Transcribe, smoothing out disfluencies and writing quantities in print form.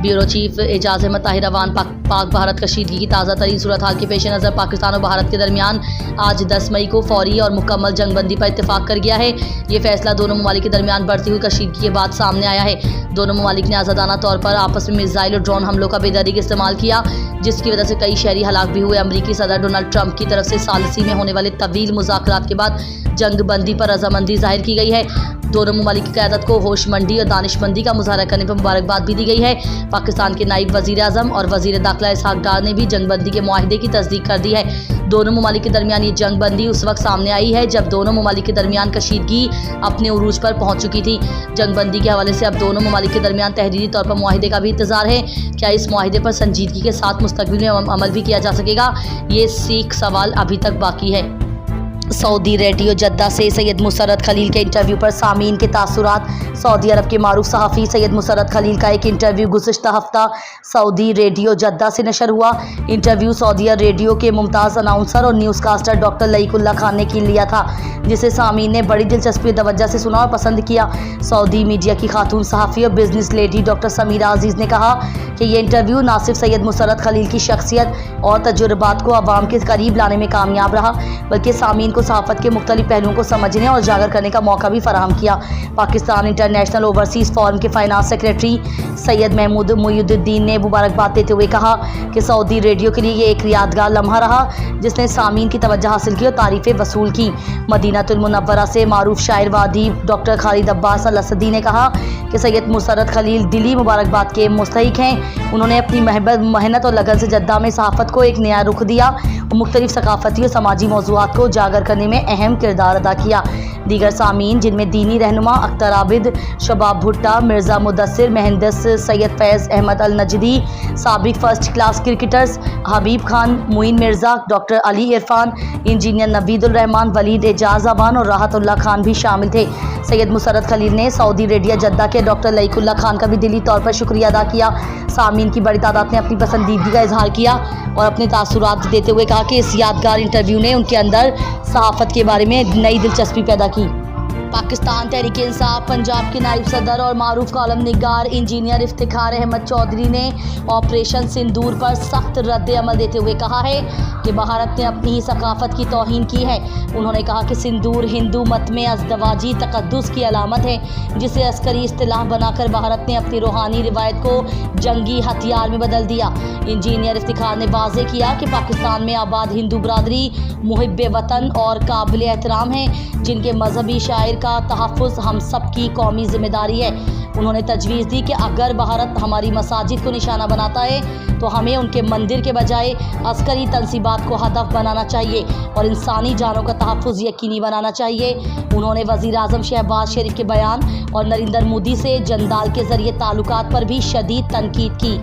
Bureau chief Ejaz Ahmad Tahir Awan Pak Bharat कशीदगी की ताज़ा तरीन सूरत हाल के पेश नज़र पाकिस्तान और भारत के दरमियान आज 10 मई को फौरी और मुकम्मल जंगबंदी पर इत्तेफाक कर गया है। ये फैसला दोनों ममालिक के दरमियान बढ़ती हुई कशीदगी के बाद सामने आया है। दोनों ममालिक ने आज़ादाना तौर पर आपस में मिसाइल और ड्रोन हमलों का बेदर्दी इस्तेमाल किया, जिसकी वजह से कई शहरी हलाक भी हुए। अमरीकी सदर डोनाल्ड ट्रंप की तरफ से सालिसी में होने वाले तवील मुज़ाकरात के बाद जंगबंदी पर रजामंदी जाहिर की गई है। दोनों ममालिक की क़यादत को होशमंदी और दानिशमंदी का मुजाहरा करने पर मुबारकबाद भी दी गई है। पाकिस्तान के नायब वज़ीर आज़म और वज़ीर दाखिला इसहाक डार ने भी जंगबंदी के मुआहदे की तस्दीक कर दी है। दोनों ममालिक के दरमियान ये जंगबंदी उस वक्त सामने आई है जब दोनों ममालिक के दरमियान कशीदगी अपने उरूज पर पहुंच चुकी थी। जंगबंदी के हवाले से अब दोनों ममालिक के दरमियान तहरीरी तौर पर मुआहदे का भी इंतजार है। क्या इस मुआहदे पर संजीदगी के साथ मुस्तकबिल में अमल भी किया जा सकेगा, ये सीख सवाल अभी तक बाकी है। सऊदी रेडियो जद्दा से सैयद मुसर्रत खलील के इंटरव्यू पर सामीन के तासुरात। सऊदी अरब के मारूफ सहाफ़ी सैयद मुसर्रत खलील का एक इंटरव्यू गुज़िश्ता हफ्ता सऊदी रेडियो जद्दा से नशर हुआ। इंटरव्यू सऊदी रेडियो के मुमताज़ अनाउंसर और न्यूज़ कास्टर डॉक्टर लईकुल्लाह खान ने की लिया था, जिसे सामीन ने बड़ी दिलचस्पी तवज्जो से सुना और पसंद किया। सऊदी मीडिया की खातून सहाफ़ी और बिजनेस लेडी डॉक्टर समीरा अजीज़ ने कहा कि ये इंटरव्यू ना सिर्फ सैयद मुसर्रत खलील की शख्सियत और तजुर्बात को अवाम के करीब लाने में कामयाब रहा, बल्कि सामीन को सहाफ़त के मुख्तलिफ पहलुओं को समझने और उजागर करने का मौका भी फराहम किया। पाकिस्तान इंटरनेशनल ओवरसीज़ फोरम के फाइनेंस सेक्रेटरी सैयद महमूद मुईउद्दीन ने मुबारकबाद देते हुए कहा कि सऊदी रेडियो के लिए ये एक यादगार लम्हा रहा, जिसने सामीन की तवज्जो हासिल की और तारीफ़ें वसूल की। मदीनातुल मुनव्वरा से मारूफ शायर व अदीब डॉक्टर खालिद अब्बास अल असदी ने कहा कि सैयद मुसर्रत खलील दिली मुबारकबाद के मुस्तहिक हैं। उन्होंने अपनी मेहनत और लगन से जद्दा में सहाफ़त को एक नया रुख दिया और मुख्तलिफ सकाफ़ती और समाजी मौज़ूआत को उजागर करने में अहम किरदार अदा किया। दीगर सामीन जिनमें दीनी रहनुमा अख्तर आबिद, शबाब भुट्टा, मिर्ज़ा मुदस्सिर, मेहंदस सैयद फैज़ अहमद अल नजदी, साबिक फर्स्ट क्लास क्रिकेटर्स हबीब खान, मुइन मिर्ज़ा, डॉक्टर अली इरफान, इंजीनियर नवीदुल रहमान, वलीद एजाज अवान और राहतुल्लाह खान भी शामिल थे। सैयद मुसर्रत खलील ने सऊदी रेडियो जद्दा के डॉक्टर लईकुल्लाह खान का भी दिली तौर पर शुक्रिया अदा किया। सामीन की बड़ी तादाद ने अपनी पसंदीदगी का इजहार किया और अपने तासुरात देते हुए कहा कि इस यादगार इंटरव्यू ने उनके अंदर सहाफ़त के बारे में नई दिलचस्पी पैदा की। पाकिस्तान तहरीक इंसाफ पंजाब के नायब सदर और मारूफ कॉलम निगार इंजीनियर इफ्तिखार अहमद चौधरी ने ऑपरेशन सिंदूर पर सख्त रद्द अमल देते हुए कहा है कि भारत ने अपनी ही सकाफत की तौहीन की है। उन्होंने कहा कि सिंदूर हिंदू मत में अज़दवाजी तक़द्दुस की अलामत है, जिसे अस्करी इस्तिलाह बनाकर भारत ने अपनी रूहानी रिवायत को जंगी हथियार में बदल दिया। इंजीनियर इफ्तिखार ने वाज़े किया कि पाकिस्तान में आबाद हिंदू बरादरी मुहिब्बे वतन और काबिल एहतराम हैं, जिनके मजहबी शायर का तहफ़्फ़ुज़ हम सब की कौमी ज़िम्मेदारी है। उन्होंने तजवीज़ दी कि अगर भारत हमारी मसाजिद को निशाना बनाता है तो हमें उनके मंदिर के बजाय अस्करी तंसीबात को हदफ बनाना चाहिए और इंसानी जानों का तहफ़्फ़ुज़ यकीनी बनाना चाहिए। उन्होंने वज़ीर आज़म शहबाज शरीफ के बयान और नरेंद्र मोदी से जंदाल के ज़रिए ताल्लुकात पर भी शदीद तनकीद की।